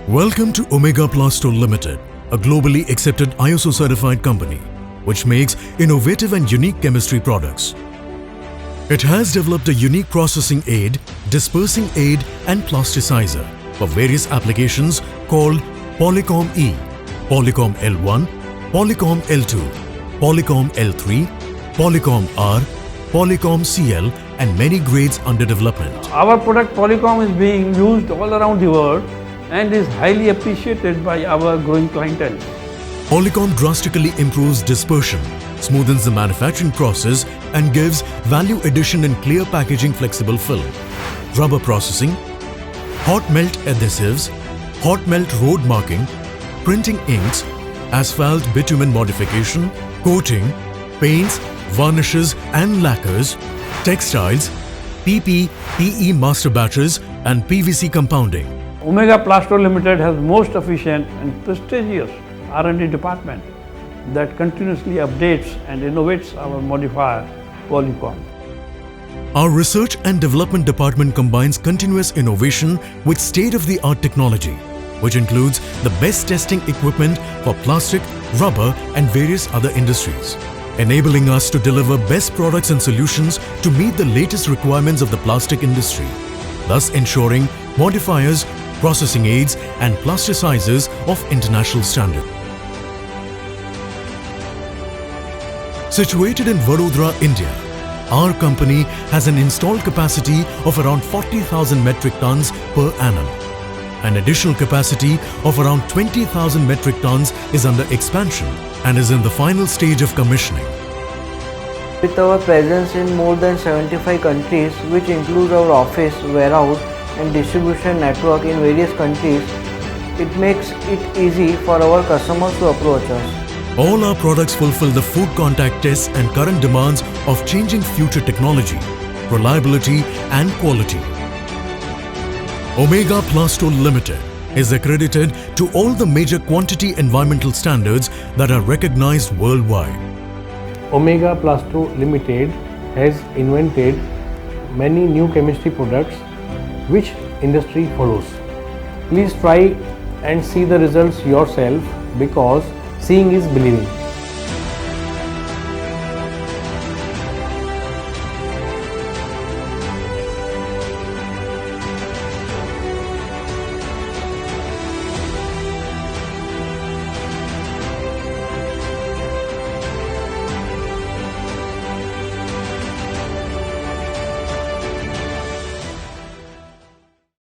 Welcome to Omega Plastol Limited, a globally accepted ISO certified company which makes innovative and unique chemistry products. It has developed a unique processing aid, dispersing aid and plasticizer for various applications called Polycom E, Polycom L1, Polycom L2, Polycom L3, Polycom R, Polycom CL and many grades under development. Our product Polycom is being used all around the world and is highly appreciated by our growing clientele. Polycom drastically improves dispersion, smoothens the manufacturing process and gives value addition in clear packaging flexible film, rubber processing, hot melt adhesives, hot melt road marking, printing inks, asphalt bitumen modification, coating, paints, varnishes and lacquers, textiles, PP, PE master batches and PVC compounding. Omega Plastol Limited has most efficient and prestigious R&D department that continuously updates and innovates our modifier Polycom. Our research and development department combines continuous innovation with state-of-the-art technology, which includes the best testing equipment for plastic, rubber and various other industries, enabling us to deliver best products and solutions to meet the latest requirements of the plastic industry, thus ensuring modifiers, processing aids and plasticizers of international standard. Situated in Vadodara, India, our company has an installed capacity of around 40,000 metric tons per annum. An additional capacity of around 20,000 metric tons is under expansion and is in the final stage of commissioning. With our presence in more than 75 countries, which includes our office, warehouse and distribution network in various countries, it makes it easy for our customers to approach us. All our products fulfill the food contact tests and current demands of changing future technology, reliability and quality. Omega Plastol Limited is accredited to all the major quantity environmental standards that are recognized worldwide. Omega Plastol Limited has invented many new chemistry products which industry follows. Please try and see the results yourself because seeing is believing.